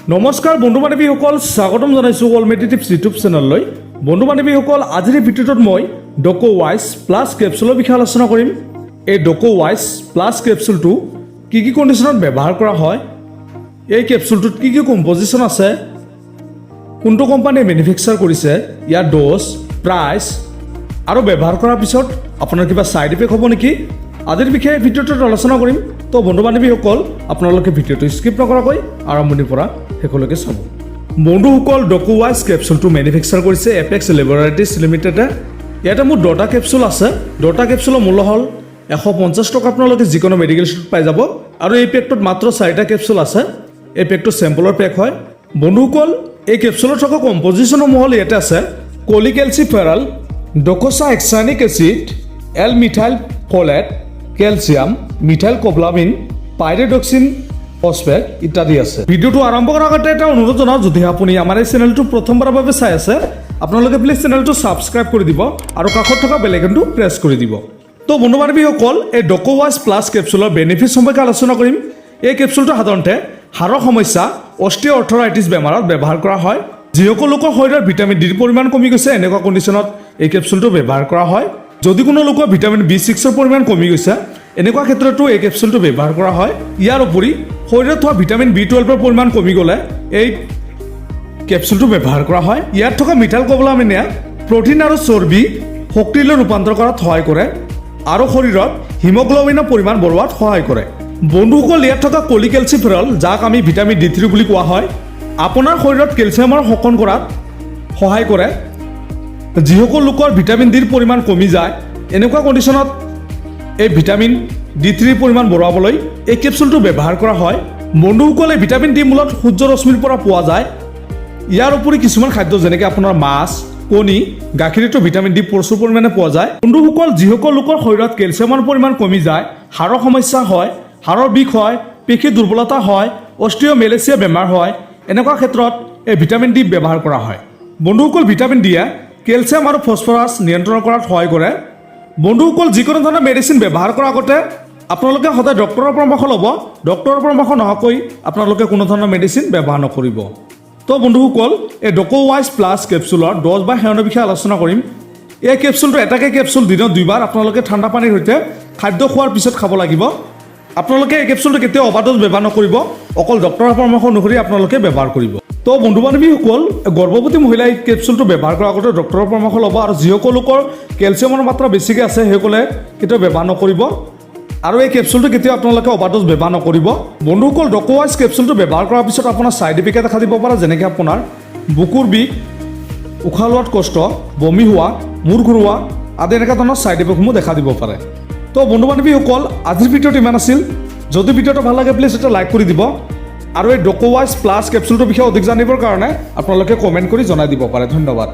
নমস্কাৰ বন্ধু বান্ধৱীসকল, স্বাগতম জনাইছোঁ অলমেডিটিভছ ইউটিউব চেনেললৈ। বন্ধু বান্ধৱীসকল, আজিৰ ভিডিঅ'টোত মই ডকোৱাইজ প্লাছ কেপচুলৰ বিষয়ে আলোচনা কৰিম। এই ডকোৱাইজ প্লাছ কেপচুলটো কি কি কণ্ডিশ্যনত ব্যৱহাৰ কৰা হয়, এই কেপচুলটোত কি কি কম্পজিশ্যন আছে, কোনটো কোম্পানীয়ে মেনুফেকচাৰ কৰিছে, ইয়াৰ ড'জ, প্ৰাইচ আৰু ব্যৱহাৰ কৰাৰ পিছত আপোনাৰ কিবা ছাইড ইফেক্ট হ'ব নেকি, আজিৰ বিষয়ে ভিডিঅ'টোত আলোচনা কৰিম। তো বন্ধু বান্ধৱীসকল, আপোনালোকে ভিডিঅ'টো স্কিপ নকৰাকৈ আৰম্ভণিৰ পৰা শেষলৈকে চাব। বন্ধুসকল, ডকোৱাইজ কেপচুলটো মেনুফেকচাৰ কৰিছে এপেক্স লেবৰেটৰিজ লিমিটেডে। ইয়াতে মোৰ 10টা কেপচুল আছে। 10টা কেপচুলৰ মূল্য হ'ল 150 টকা। আপোনালোকে যিকোনো মেডিকেল ষ্ট'ৰত পাই যাব। আৰু এই পেকটোত মাত্ৰ 4টা কেপচুল আছে। এই পেকটো চেম্পলৰ পেক হয়। বন্ধুসকল, এই কেপচুলত থকা কম্পজিশ্যনসমূহ হ'ল ইয়াতে আছে: cholecalciferol, docosahexaenoic acid, L methylfolate, calcium, methylcobalamin, pyridoxine phosphate ইত্যাদি আছে। ভিডিঅ'টো আৰম্ভ কৰাৰ আগতে এটা অনুৰোধ জনাওঁ, যদি আপুনি আমাৰ এই চেনেলটো প্ৰথমবাৰৰ বাবে চাই আছে, আপোনালোকে প্লিজ চেনেলটো ছাবস্ক্ৰাইব কৰি দিব আৰু কাষত থকা বেল আইকনটো প্ৰেছ কৰি দিব। তো বন্ধু বান্ধৱীসকল, এই ডকোৱাইজ প্লাছ কেপচুলৰ বেনিফিটছ সম্পৰ্কে আলোচনা কৰিম। এই কেপচুলটো সাধাৰণতে হাড়ৰ সমস্যা অষ্টিঅআৰ্থৰাইটিছ বেমাৰত ব্যৱহাৰ কৰা হয়। যিসকল লোকৰ শৰীৰত ভিটামিন ডিৰ পৰিমাণ কমি গৈছে, এনেকুৱা কণ্ডিশ্যনত এই কেপচুলটো ব্যৱহাৰ কৰা হয়। যদি কোনো লোকৰ ভিটামিন B6ৰ পৰিমাণ কমি গৈছে, এনেকুৱা ক্ষেত্ৰতো এই কেপচুলটো ব্যৱহাৰ কৰা হয়। ইয়াৰ উপৰি শৰীৰত থকা ভিটামিন B12ৰ পৰিমাণ কমি গ'লে এই কেপচুলটো ব্যৱহাৰ কৰা হয়। ইয়াত থকা মিথাইল কোবলামিনে প্ৰ'টিন আৰু চৰ্বি শক্তিলৈ ৰূপান্তৰ কৰাত সহায় কৰে আৰু শৰীৰত হিমগ্ল'বিনৰ পৰিমাণ বঢ়োৱাত সহায় কৰে। বন্ধুসকল, ইয়াত থকা কলিকেলচিফেৰল, যাক আমি ভিটামিন D3 বুলি কোৱা হয়, আপোনাৰ শৰীৰত কেলছিয়ামৰ শোষণ কৰাত সহায় কৰে। যিসকল লোকৰ ভিটামিন ডিৰ পৰিমাণ কমি যায়, এনেকুৱা কণ্ডিশ্যনত এই ভিটামিন D3ৰ পৰিমাণ বঢ়াবলৈ এই কেপচুলটো ব্যৱহাৰ কৰা হয়। বন্ধুসকল, এই ভিটামিন ডি মূলত সূৰ্য ৰশ্মিৰ পৰা পোৱা যায়। ইয়াৰ উপৰি কিছুমান খাদ্য যেনেকৈ আপোনাৰ মাছ, কণী, গাখীৰতো ভিটামিন ডি প্ৰচুৰ পৰিমাণে পোৱা যায়। বন্ধুসকল, যিসকল লোকৰ শৰীৰত কেলছিয়ামৰ পৰিমাণ কমি যায়, হাড়ৰ সমস্যা হয়, হাড়ৰ বিষ হয়, পেশী দুৰ্বলতা হয়, অষ্টিঅ'মেলেচিয়া বেমাৰ হয়, এনেকুৱা ক্ষেত্ৰত এই ভিটামিন ডি ব্যৱহাৰ কৰা হয়। বন্ধুসকল, ভিটামিন ডিয়ে কেলছিয়াম আৰু ফছফৰাছ নিয়ন্ত্ৰণ কৰাত সহায় কৰে। বন্ধুসকল, যিকোনো ধৰণৰ মেডিচিন ব্যৱহাৰ কৰাৰ আগতে আপোনালোকে সদায় ডক্টৰৰ পৰামৰ্শ ল'ব। ডক্টৰৰ পৰামৰ্শ নোহোৱাকৈ আপোনালোকে কোনো ধৰণৰ মেডিচিন ব্যৱহাৰ নকৰিব। তো বন্ধুসকল, এই ডকোৱাইজ প্লাছ কেপচুলৰ ড'জ বা সেৱনৰ বিষয়ে আলোচনা কৰিম। এই কেপচুলটো এটাকে কেপচুল দিনত 2বাৰ আপোনালোকে ঠাণ্ডা পানীৰ সৈতে খাদ্য খোৱাৰ পিছত খাব লাগিব। আপোনালোকে এই কেপচুলটো কেতিয়াও অভাৰড'জ ব্যৱহাৰ নকৰিব। অকল ডক্টৰৰ পৰামৰ্শ অনুসৰি আপোনালোকে ব্যৱহাৰ কৰিব। তো বন্ধু বান্ধৱীসকল, গৰ্ভৱতী মহিলাই এই কেপচুলটো ব্যৱহাৰ কৰাৰ আগতে ডক্টৰৰ পৰামৰ্শ ল'ব। আৰু যিসকল লোকৰ কেলছিয়ামৰ মাত্ৰা বেছিকৈ আছে, সেইসকলে কেতিয়াও ব্যৱহাৰ নকৰিব। আৰু এই কেপচুলটো কেতিয়াও আপোনালোকে অভাৰড'জ ব্যৱহাৰ নকৰিব। বন্ধুসকল, ডকোৱাইজ কেপচুলটো ব্যৱহাৰ কৰাৰ পিছত আপোনাৰ ছাইড ইফেক্ট দেখা দিব পাৰে, যেনেকৈ আপোনাৰ বুকুৰ বিষ, উশাহ লোৱাত কষ্ট, বমি হোৱা, মূৰ ঘূৰোৱা আদি এনেকুৱা ধৰণৰ ছাইড ইফেক্টসমূহ দেখা দিব পাৰে। তো বন্ধু বান্ধৱীসকল, আজিৰ ভিডিঅ'টো ইমান আছিল। যদি ভিডিঅ'টো ভাল লাগে, প্লিজ এটা লাইক কৰি দিব। আৰু এই ডকোৱাইজ প্লাছ কেপচুলটোৰ বিষয়ে অধিক জানিবৰ কাৰণে আপোনালোকে কমেণ্ট কৰি জনাই দিব পাৰে। ধন্যবাদ।